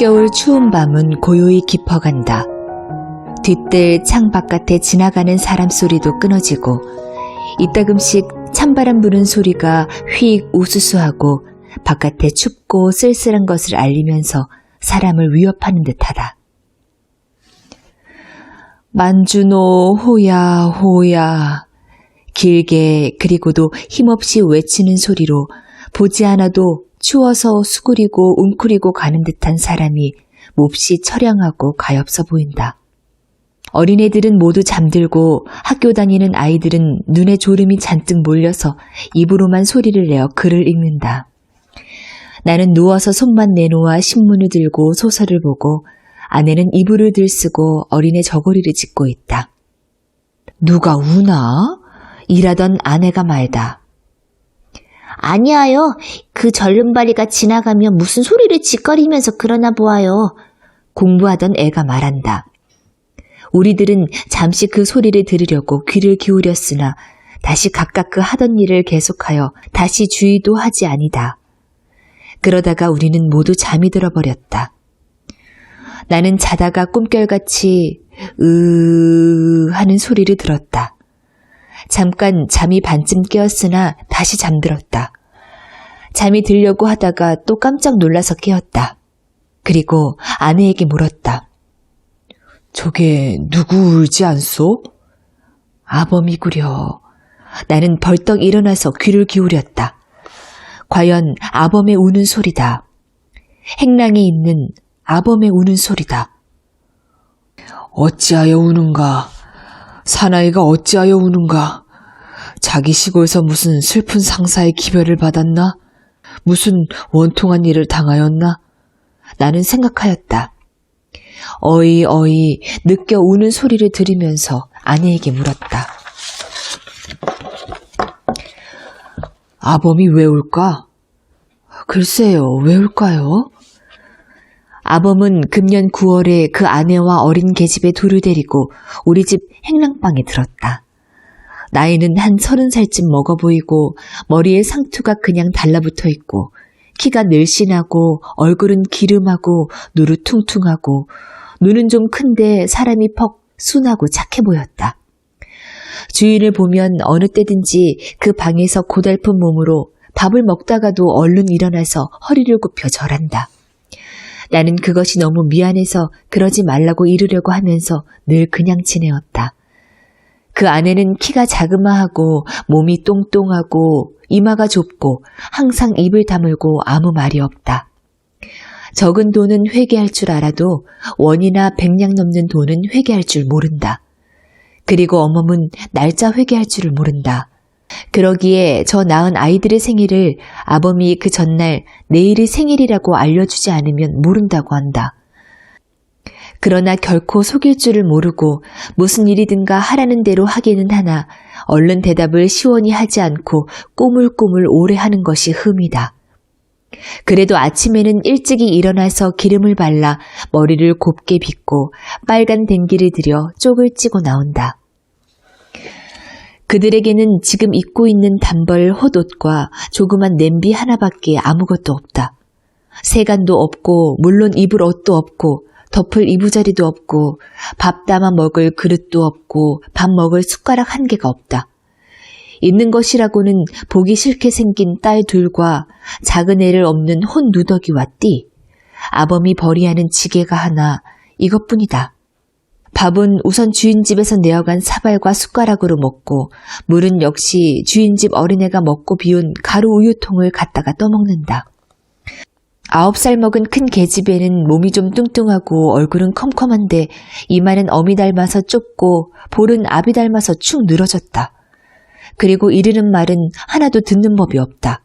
늦겨울 추운 밤은 고요히 깊어간다. 뒷뜰 창 바깥에 지나가는 사람 소리도 끊어지고 이따금씩 찬바람 부는 소리가 휙 우수수하고 바깥에 춥고 쓸쓸한 것을 알리면서 사람을 위협하는 듯하다. 만주노 호야 호야, 길게 그리고도 힘없이 외치는 소리로 보지 않아도 추워서 수그리고 웅크리고 가는 듯한 사람이 몹시 처량하고 가엾어 보인다. 어린애들은 모두 잠들고 학교 다니는 아이들은 눈에 졸음이 잔뜩 몰려서 입으로만 소리를 내어 글을 읽는다. 나는 누워서 손만 내놓아 신문을 들고 소설을 보고 아내는 이불을 들쓰고 어린애 저고리를 짚고 있다. 누가 우나? 일하던 아내가 말다. 아니야요. 그 절름발이가 지나가면 무슨 소리를 짓거리면서 그러나 보아요. 공부하던 애가 말한다. 우리들은 잠시 그 소리를 들으려고 귀를 기울였으나 다시 각각 그 하던 일을 계속하여 다시 주의도 하지 아니다. 그러다가 우리는 모두 잠이 들어버렸다. 나는 자다가 꿈결같이 하는 소리를 들었다. 잠깐 잠이 반쯤 깨었으나 다시 잠들었다. 잠이 들려고 하다가 또 깜짝 놀라서 깨었다. 그리고 아내에게 물었다. 저게 누구 울지 않소? 아범이구려. 나는 벌떡 일어나서 귀를 기울였다. 과연 아범의 우는 소리다. 행랑에 있는 아범의 우는 소리다. 어찌하여 우는가? 사나이가 어찌하여 우는가? 자기 시골에서 무슨 슬픈 상사의 기별을 받았나? 무슨 원통한 일을 당하였나? 나는 생각하였다. 어이 느껴 우는 소리를 들으면서 아내에게 물었다. 아범이 왜 울까? 글쎄요, 왜 울까요? 아범은 금년 9월에 그 아내와 어린 계집애 둘을 데리고 우리 집 행랑방에 들었다. 나이는 한 30살쯤 먹어 보이고 머리에 상투가 그냥 달라붙어 있고 키가 늘씬하고 얼굴은 기름하고 누르퉁퉁하고 눈은 좀 큰데 사람이 퍽 순하고 착해 보였다. 주인을 보면 어느 때든지 그 방에서 고달픈 몸으로 밥을 먹다가도 얼른 일어나서 허리를 굽혀 절한다. 나는 그것이 너무 미안해서 그러지 말라고 이르려고 하면서 늘 그냥 지내었다. 그 아내는 키가 자그마하고 몸이 똥똥하고 이마가 좁고 항상 입을 다물고 아무 말이 없다. 적은 돈은 회개할 줄 알아도 원이나 100냥 넘는 돈은 회개할 줄 모른다. 그리고 어멈은 날짜 회개할 줄을 모른다. 그러기에 저 낳은 아이들의 생일을 아범이 그 전날 내일이 생일이라고 알려주지 않으면 모른다고 한다. 그러나 결코 속일 줄을 모르고 무슨 일이든가 하라는 대로 하기는 하나 얼른 대답을 시원히 하지 않고 꾸물꾸물 오래 하는 것이 흠이다. 그래도 아침에는 일찍이 일어나서 기름을 발라 머리를 곱게 빗고 빨간 댕기를 들여 쪽을 찌고 나온다. 그들에게는 지금 입고 있는 단벌 헛옷과 조그만 냄비 하나밖에 아무것도 없다. 세간도 없고 물론 입을 옷도 없고 덮을 이부자리도 없고 밥 담아 먹을 그릇도 없고 밥 먹을 숟가락 한 개가 없다. 있는 것이라고는 보기 싫게 생긴 딸 둘과 작은 애를 없는 혼 누더기와 띠, 아범이 벌이하는 지게가 하나, 이것뿐이다. 밥은 우선 주인집에서 내어간 사발과 숟가락으로 먹고 물은 역시 주인집 어린애가 먹고 비운 가루 우유통을 갖다가 떠먹는다. 9살 먹은 큰 계집애는 몸이 좀 뚱뚱하고 얼굴은 컴컴한데 이마는 어미 닮아서 좁고 볼은 아비 닮아서 축 늘어졌다. 그리고 이르는 말은 하나도 듣는 법이 없다.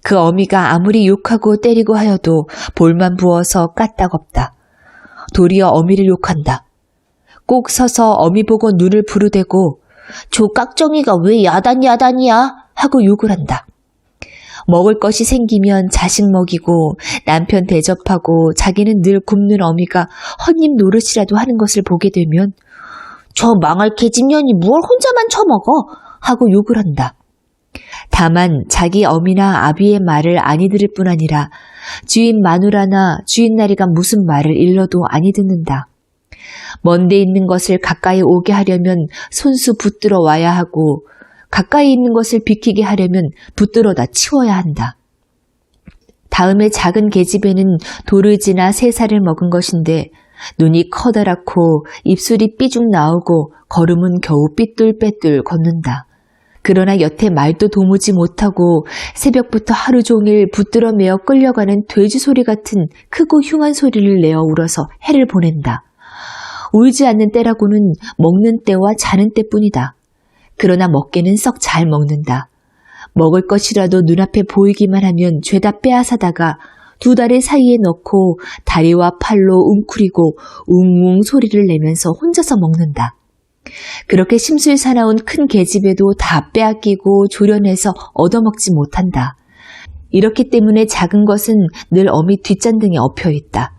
그 어미가 아무리 욕하고 때리고 하여도 볼만 부어서 까딱없다. 도리어 어미를 욕한다. 꼭 서서 어미 보고 눈을 부르대고 저 깍정이가 왜 야단이야 하고 욕을 한다. 먹을 것이 생기면 자식 먹이고 남편 대접하고 자기는 늘 굶는 어미가 헛입 노릇이라도 하는 것을 보게 되면 저 망할 계집년이 뭘 혼자만 처먹어 하고 욕을 한다. 다만 자기 어미나 아비의 말을 아니 들을 뿐 아니라 주인 마누라나 주인 나리가 무슨 말을 일러도 아니 듣는다. 먼데 있는 것을 가까이 오게 하려면 손수 붙들어 와야 하고 가까이 있는 것을 비키게 하려면 붙들어다 치워야 한다. 다음에 작은 계집애는 도르지나 3살을 먹은 것인데 눈이 커다랗고 입술이 삐죽 나오고 걸음은 겨우 삐뚤빼뚤 걷는다. 그러나 여태 말도 도무지 못하고 새벽부터 하루 종일 붙들어 매어 끌려가는 돼지 소리 같은 크고 흉한 소리를 내어 울어서 해를 보낸다. 울지 않는 때라고는 먹는 때와 자는 때뿐이다. 그러나 먹기는 썩 잘 먹는다. 먹을 것이라도 눈앞에 보이기만 하면 죄다 빼앗아다가 2 다리 사이에 넣고 다리와 팔로 웅크리고 웅웅 소리를 내면서 혼자서 먹는다. 그렇게 심술 사나운 큰 계집애도 다 빼앗기고 조련해서 얻어먹지 못한다. 이렇기 때문에 작은 것은 늘 어미 뒷잔등에 엎여있다.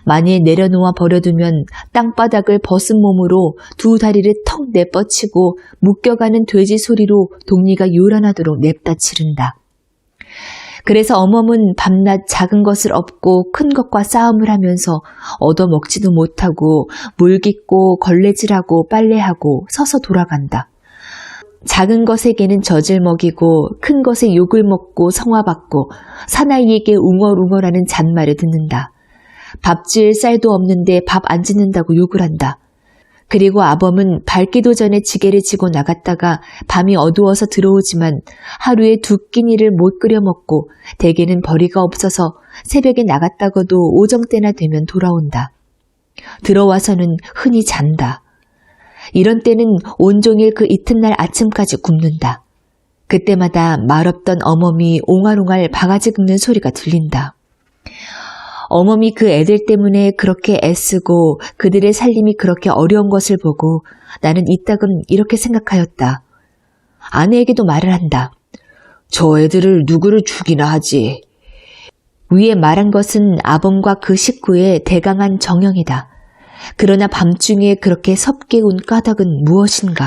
만일 내려놓아 버려두면 땅바닥을 벗은 몸으로 2 다리를 턱 내뻗치고 묶여가는 돼지 소리로 동리가 요란하도록 냅다 치른다. 그래서 어멈은 밤낮 작은 것을 업고 큰 것과 싸움을 하면서 얻어먹지도 못하고 물깃고 걸레질하고 빨래하고 서서 돌아간다. 작은 것에게는 젖을 먹이고 큰 것에 욕을 먹고 성화받고 사나이에게 웅얼웅얼하는 잔말을 듣는다. 밥 지을 쌀도 없는데 밥 안 짓는다고 욕을 한다. 그리고 아범은 밝기도 전에 지게를 지고 나갔다가 밤이 어두워서 들어오지만 하루에 2끼니를 못 끓여 먹고 대개는 벌이가 없어서 새벽에 나갔다가도 오정 때나 되면 돌아온다. 들어와서는 흔히 잔다. 이런 때는 온종일 그 이튿날 아침까지 굶는다. 그때마다 말없던 어멈이 옹알옹알 바가지 긁는 소리가 들린다. 어멈이 그 애들 때문에 그렇게 애쓰고 그들의 살림이 그렇게 어려운 것을 보고 나는 이따금 이렇게 생각하였다. 아내에게도 말을 한다. 저 애들을 누구를 죽이나 하지. 위에 말한 것은 아범과 그 식구의 대강한 정형이다. 그러나 밤중에 그렇게 섭게 운 까닭은 무엇인가?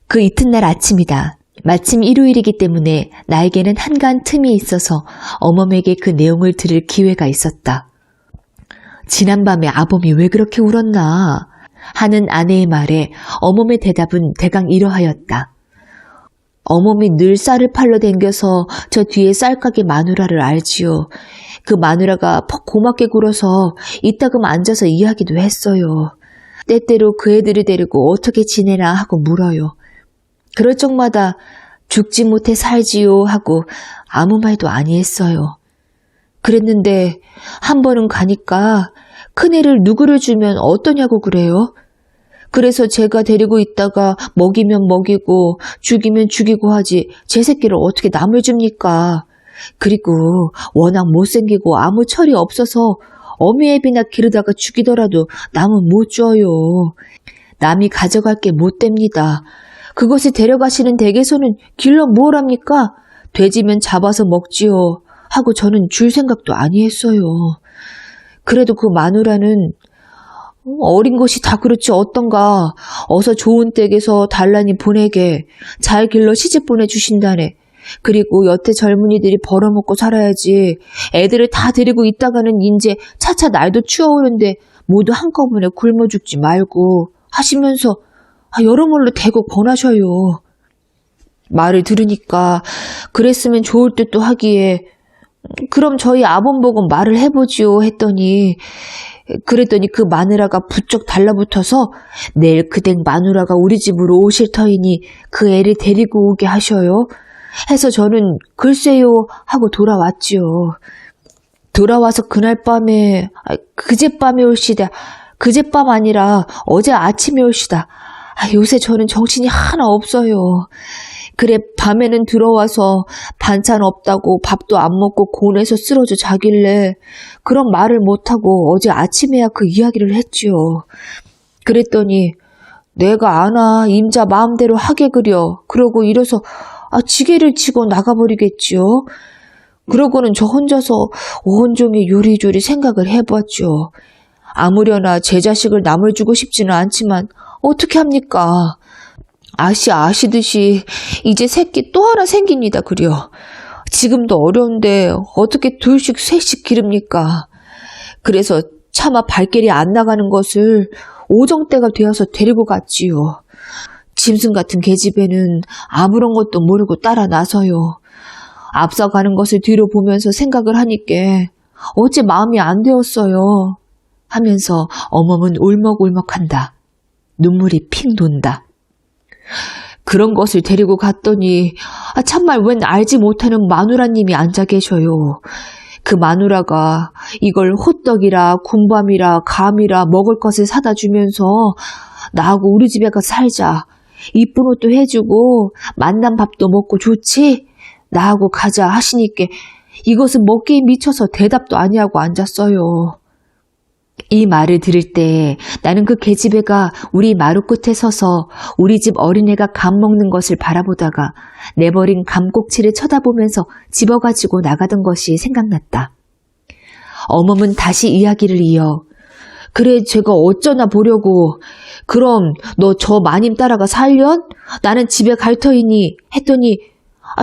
그 이튿날 아침이다. 마침 일요일이기 때문에 나에게는 한가한 틈이 있어서 어멈에게 그 내용을 들을 기회가 있었다. 지난밤에 아범이 왜 그렇게 울었나 하는 아내의 말에 어멈의 대답은 대강 이러하였다. 어멈이 늘 쌀을 팔러 댕겨서 저 뒤에 쌀가게 마누라를 알지요. 그 마누라가 퍽 고맙게 굴어서 이따금 앉아서 이야기도 했어요. 때때로 그 애들을 데리고 어떻게 지내나 하고 물어요. 그럴 적마다 죽지 못해 살지요 하고 아무 말도 아니했어요. 그랬는데 한 번은 가니까 큰애를 누구를 주면 어떠냐고 그래요. 그래서 제가 데리고 있다가 먹이면 먹이고 죽이면 죽이고 하지 제 새끼를 어떻게 남을 줍니까. 그리고 워낙 못생기고 아무 철이 없어서 어미애비나 기르다가 죽이더라도 남은 못 줘요. 남이 가져갈 게 못 됩니다. 그것을 데려가시는 댁에서는 길러 뭘 합니까? 돼지면 잡아서 먹지요. 하고 저는 줄 생각도 아니했어요. 그래도 그 마누라는 어린 것이 다 그렇지 어떤가. 어서 좋은 댁에서 달란이 보내게 잘 길러 시집 보내주신다네. 그리고 여태 젊은이들이 벌어먹고 살아야지. 애들을 다 데리고 있다가는 이제 차차 날도 추워오는데 모두 한꺼번에 굶어 죽지 말고 하시면서 여러모로 대고 권하셔요. 말을 들으니까 그랬으면 좋을 듯도 하기에 그럼 저희 아범 보고 말을 해보지요 했더니 그랬더니 그 마누라가 부쩍 달라붙어서 내일 그 댁 마누라가 우리 집으로 오실 터이니 그 애를 데리고 오게 하셔요. 해서 저는 글쎄요 하고 돌아왔지요. 돌아와서 그날 밤에 그젯밤에 올시다. 그젯밤 아니라 어제 아침에 올시다. 요새 저는 정신이 하나 없어요. 그래 밤에는 들어와서 반찬 없다고 밥도 안 먹고 곤에서 쓰러져 자길래 그런 말을 못하고 어제 아침에야 그 이야기를 했지요. 그랬더니 내가 아나 임자 마음대로 하게 그려. 그러고 이래서 지게를 치고 나가버리겠지요. 그러고는 저 혼자서 온종일 요리조리 생각을 해봤죠. 아무려나 제 자식을 남을 주고 싶지는 않지만 어떻게 합니까? 아시듯이 이제 새끼 또 하나 생깁니다, 그려. 지금도 어려운데 어떻게 둘씩 셋씩 기릅니까? 그래서 차마 발길이 안 나가는 것을 오정때가 되어서 데리고 갔지요. 짐승 같은 계집애는 아무런 것도 모르고 따라 나서요. 앞서가는 것을 뒤로 보면서 생각을 하니까 어째 마음이 안 되었어요. 하면서 어멈은 울먹울먹한다. 눈물이 핑 돈다. 그런 것을 데리고 갔더니 참말 웬 알지 못하는 마누라님이 앉아 계셔요. 그 마누라가 이걸 호떡이라 군밤이라 감이라 먹을 것을 사다 주면서 나하고 우리 집에 가서 살자. 이쁜 옷도 해주고 만난 밥도 먹고 좋지? 나하고 가자 하시니까 이것은 먹기에 미쳐서 대답도 아니하고 앉았어요. 이 말을 들을 때 나는 그 계집애가 우리 마루 끝에 서서 우리 집 어린애가 감 먹는 것을 바라보다가 내버린 감꼭지를 쳐다보면서 집어가지고 나가던 것이 생각났다. 어멈은 다시 이야기를 이어 그래 제가 어쩌나 보려고 그럼 너 저 마님 따라가 살련? 나는 집에 갈 터이니 했더니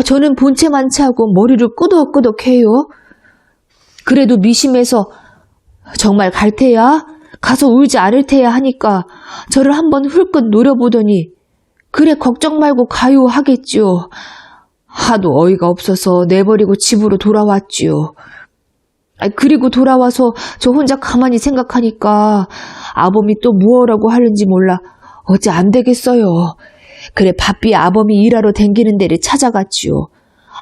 저는 본체 만체하고 머리를 끄덕끄덕해요. 그래도 미심해서 정말 갈 테야? 가서 울지 않을 테야 하니까 저를 한번 훌끗 노려보더니 그래 걱정 말고 가요 하겠지요. 하도 어이가 없어서 내버리고 집으로 돌아왔지요. 그리고 돌아와서 저 혼자 가만히 생각하니까 아범이 또 무엇라고 하는지 몰라 어째 안 되겠어요. 그래 바삐 아범이 일하러 댕기는 데를 찾아갔지요.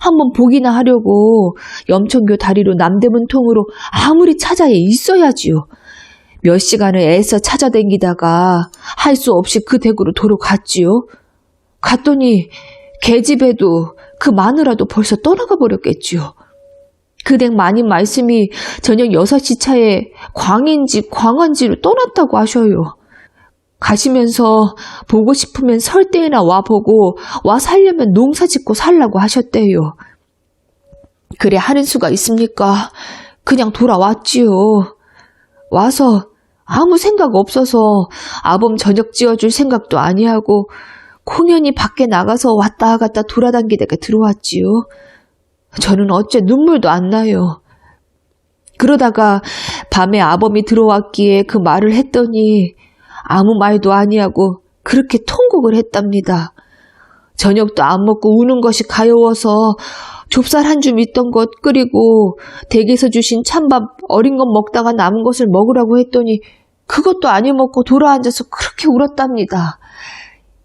한번 보기나 하려고 염천교 다리로 남대문 통으로 아무리 찾아야 있어야지요. 몇 시간을 애써 찾아댕기다가 할 수 없이 그 댁으로 도로 갔지요. 갔더니 계집애도 그 마누라도 벌써 떠나가 버렸겠지요. 그 댁 마님 말씀이 저녁 6시 차에 광인지 광안지로 떠났다고 하셔요. 가시면서 보고 싶으면 설 때에나 와보고 와 살려면 농사 짓고 살라고 하셨대요. 그래 하는 수가 있습니까? 그냥 돌아왔지요. 와서 아무 생각 없어서 아범 저녁 지어줄 생각도 아니하고 공연히 밖에 나가서 왔다 갔다 돌아다니다가 들어왔지요. 저는 어째 눈물도 안 나요. 그러다가 밤에 아범이 들어왔기에 그 말을 했더니 아무 말도 아니하고 그렇게 통곡을 했답니다. 저녁도 안 먹고 우는 것이 가여워서 좁쌀 한 줌 있던 것 끓이고 댁에서 주신 찬밥 어린 것 먹다가 남은 것을 먹으라고 했더니 그것도 아니 먹고 돌아앉아서 그렇게 울었답니다.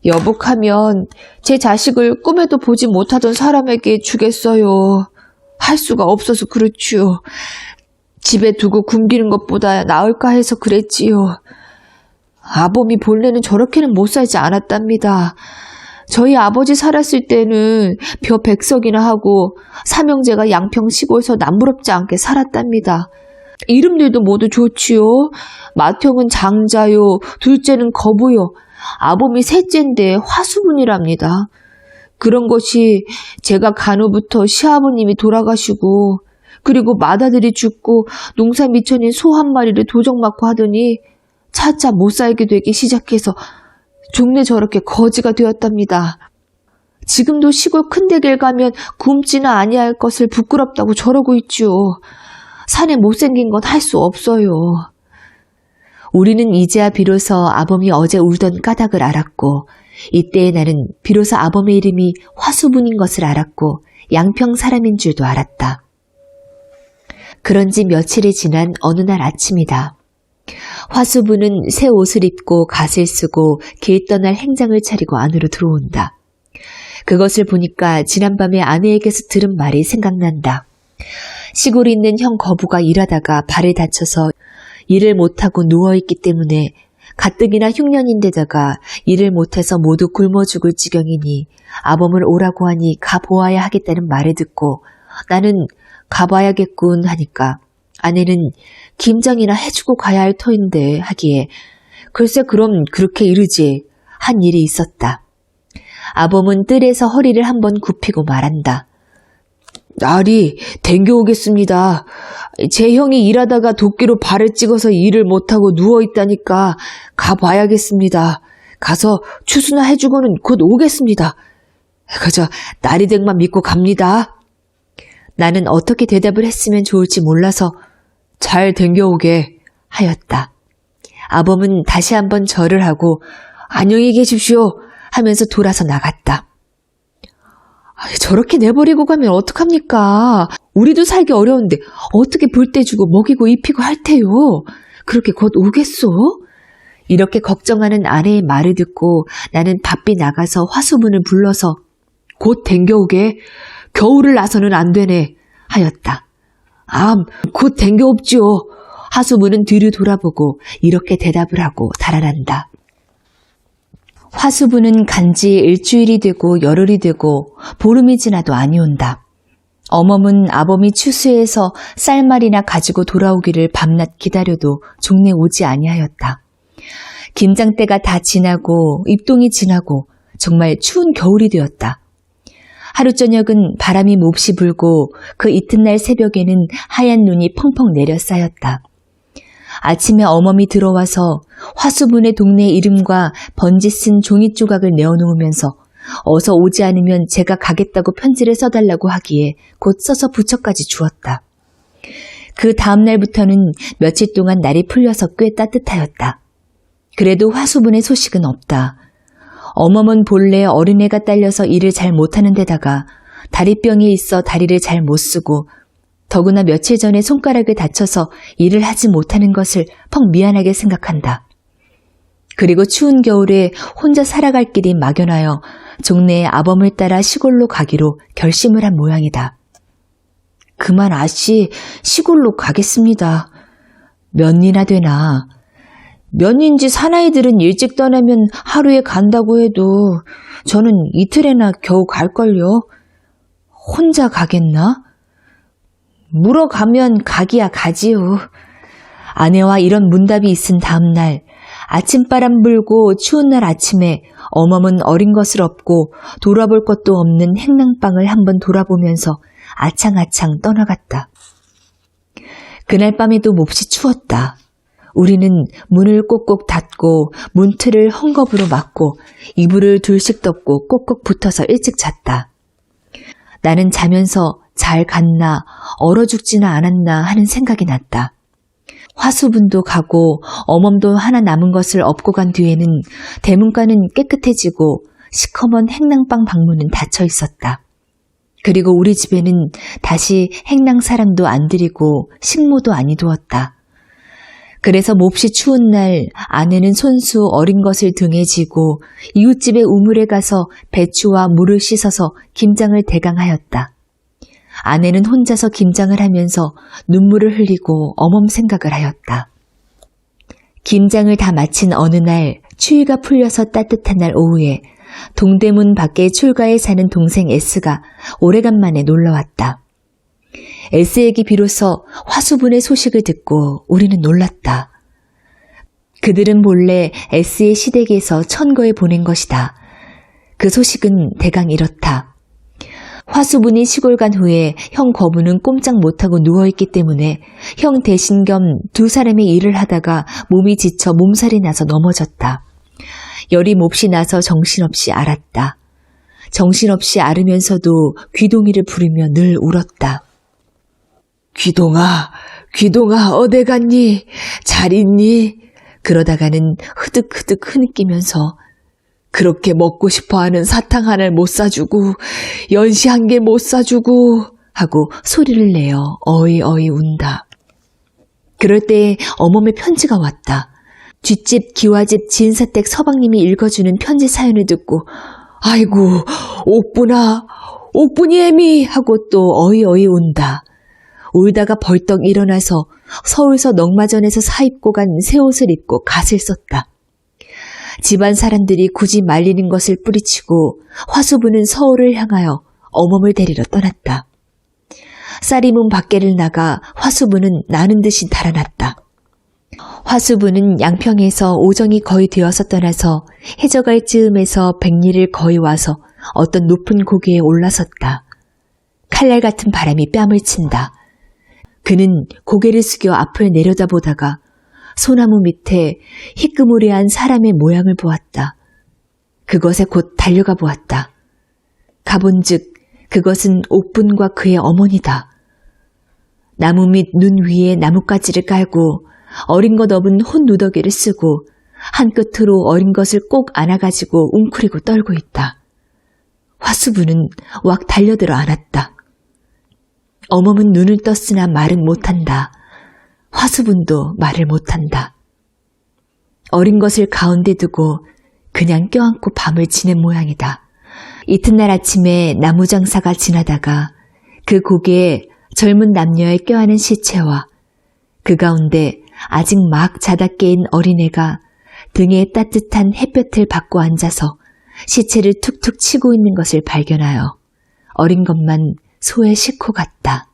여복하면 제 자식을 꿈에도 보지 못하던 사람에게 주겠어요. 할 수가 없어서 그렇지요. 집에 두고 굶기는 것보다 나을까 해서 그랬지요. 아범이 본래는 저렇게는 못 살지 않았답니다. 저희 아버지 살았을 때는 벼 100석이나 하고 삼형제가 양평 시골서 남부럽지 않게 살았답니다. 이름들도 모두 좋지요. 맏형은 장자요, 둘째는 거부요. 아범이 셋째인데 화수분이랍니다. 그런 것이 제가 간 후부터 시아버님이 돌아가시고 그리고 맏아들이 죽고 농사 미천인 소 한 마리를 도적 맞고 하더니 차차 못 살게 되기 시작해서 종래 저렇게 거지가 되었답니다. 지금도 시골 큰 댁에 가면 굶지나 아니할 것을 부끄럽다고 저러고 있지요. 산에 못생긴 건 할 수 없어요. 우리는 이제야 비로소 아범이 어제 울던 까닭을 알았고 이때에 나는 비로소 아범의 이름이 화수분인 것을 알았고 양평 사람인 줄도 알았다. 그런지 며칠이 지난 어느 날 아침이다. 화수분은 새 옷을 입고 갓을 쓰고 길 떠날 행장을 차리고 안으로 들어온다. 그것을 보니까 지난밤에 아내에게서 들은 말이 생각난다. 시골에 있는 형 거부가 일하다가 발을 다쳐서 일을 못하고 누워있기 때문에 가뜩이나 흉년인데다가 일을 못해서 모두 굶어 죽을 지경이니 아범을 오라고 하니 가보아야 하겠다는 말을 듣고 나는 가봐야겠군 하니까 아내는 김장이나 해주고 가야 할 터인데 하기에 글쎄 그럼 그렇게 이르지 한 일이 있었다. 아범은 뜰에서 허리를 한번 굽히고 말한다. 날이 댕겨오겠습니다. 제 형이 일하다가 도끼로 발을 찍어서 일을 못하고 누워있다니까 가봐야겠습니다. 가서 추수나 해주고는 곧 오겠습니다. 그저 나리댁만 믿고 갑니다. 나는 어떻게 대답을 했으면 좋을지 몰라서 잘 댕겨오게 하였다. 아범은 다시 한번 절을 하고 안녕히 계십시오 하면서 돌아서 나갔다. 저렇게 내버리고 가면 어떡합니까? 우리도 살기 어려운데 어떻게 불 때 주고 먹이고 입히고 할 테요? 그렇게 곧 오겠소? 이렇게 걱정하는 아내의 말을 듣고 나는 바삐 나가서 화수분을 불러서 곧 댕겨오게, 겨울을 나서는 안 되네 하였다. 곧 댕겨옵지요. 화수분은 뒤를 돌아보고 이렇게 대답을 하고 달아난다. 화수분은 간지 일주일이 되고 열흘이 되고 보름이 지나도 아니 온다. 어멈은 아범이 추수해서 쌀말이나 가지고 돌아오기를 밤낮 기다려도 종래 오지 아니하였다. 김장때가 다 지나고 입동이 지나고 정말 추운 겨울이 되었다. 하루 저녁은 바람이 몹시 불고 그 이튿날 새벽에는 하얀 눈이 펑펑 내려 쌓였다. 아침에 어멈이 들어와서 화수분의 동네 이름과 번지 쓴 종이 조각을 내어놓으면서 어서 오지 않으면 제가 가겠다고 편지를 써달라고 하기에 곧 써서 부처까지 주었다. 그 다음 날부터는 며칠 동안 날이 풀려서 꽤 따뜻하였다. 그래도 화수분의 소식은 없다. 어멈은 본래 어린애가 딸려서 일을 잘 못하는 데다가 다리병이 있어 다리를 잘 못 쓰고 더구나 며칠 전에 손가락을 다쳐서 일을 하지 못하는 것을 퍽 미안하게 생각한다. 그리고 추운 겨울에 혼자 살아갈 길이 막연하여 종래의 아범을 따라 시골로 가기로 결심을 한 모양이다. 그만 아씨 시골로 가겠습니다. 몇 년이나 되나. 몇 년인지 사나이들은 일찍 떠나면 하루에 간다고 해도 저는 이틀에나 겨우 갈걸요. 혼자 가겠나? 물어가면 가기야 가지요. 아내와 이런 문답이 있은 다음 날 아침바람 불고 추운 날 아침에 어멈은 어린 것을 업고 돌아볼 것도 없는 행랑방을 한번 돌아보면서 아창아창 떠나갔다. 그날 밤에도 몹시 추웠다. 우리는 문을 꼭꼭 닫고 문틀을 헝겊으로 막고 이불을 둘씩 덮고 꼭꼭 붙어서 일찍 잤다. 나는 자면서 잘 갔나 얼어 죽지는 않았나 하는 생각이 났다. 화수분도 가고 어멈도 하나 남은 것을 업고 간 뒤에는 대문가는 깨끗해지고 시커먼 행랑방 방문은 닫혀 있었다. 그리고 우리 집에는 다시 행랑사랑도 안 들이고 식모도 아니 두었다. 그래서 몹시 추운 날 아내는 손수 어린 것을 등에 지고 이웃집의 우물에 가서 배추와 물을 씻어서 김장을 대강하였다. 아내는 혼자서 김장을 하면서 눈물을 흘리고 어멈 생각을 하였다. 김장을 다 마친 어느 날 추위가 풀려서 따뜻한 날 오후에 동대문 밖에 출가에 사는 동생 S가 오래간만에 놀러왔다. S에게 비로소 화수분의 소식을 듣고 우리는 놀랐다. 그들은 본래 S의 시댁에서 천거에 보낸 것이다. 그 소식은 대강 이렇다. 화수분이 시골 간 후에 형 거부는 꼼짝 못하고 누워있기 때문에 형 대신 겸 두 사람의 일을 하다가 몸이 지쳐 몸살이 나서 넘어졌다. 열이 몹시 나서 정신없이 앓았다. 정신없이 앓으면서도 귀동이를 부르며 늘 울었다. 귀동아, 귀동아 어디 갔니? 잘 있니? 그러다가는 흐득흐득 흐느끼면서 그렇게 먹고 싶어하는 사탕 하나를 못 사주고 연시 한 개 못 사주고 하고 소리를 내어 어이어이 운다. 그럴 때 어멈의 편지가 왔다. 뒷집 기와집 진사댁 서방님이 읽어주는 편지 사연을 듣고 아이고 옥분아 옥분이 애미 하고 또 어이어이 운다. 울다가 벌떡 일어나서 서울서 넉마전에서 사입고 간 새 옷을 입고 갓을 썼다. 집안 사람들이 굳이 말리는 것을 뿌리치고 화수분은 서울을 향하여 어멈을 데리러 떠났다. 쌀이 문 밖에를 나가 화수분은 나는 듯이 달아났다. 화수분은 양평에서 오정이 거의 되어서 떠나서 해져갈 즈음에서 백리를 거의 와서 어떤 높은 고개에 올라섰다. 칼날 같은 바람이 뺨을 친다. 그는 고개를 숙여 앞을 내려다보다가 소나무 밑에 희끄무리한 사람의 모양을 보았다. 그것에 곧 달려가 보았다. 가본즉 그것은 옥분과 그의 어머니다. 나무 밑 눈 위에 나뭇가지를 깔고 어린 것 업은 혼 누더기를 쓰고 한 끝으로 어린 것을 꼭 안아가지고 웅크리고 떨고 있다. 화수부는 왁 달려들어 안았다. 어멈은 눈을 떴으나 말은 못한다. 화수분도 말을 못한다. 어린 것을 가운데 두고 그냥 껴안고 밤을 지낸 모양이다. 이튿날 아침에 나무장사가 지나다가 그 고개에 젊은 남녀의 껴안은 시체와 그 가운데 아직 막 자다 깨인 어린애가 등에 따뜻한 햇볕을 받고 앉아서 시체를 툭툭 치고 있는 것을 발견하여 어린 것만 소의 식호 같다.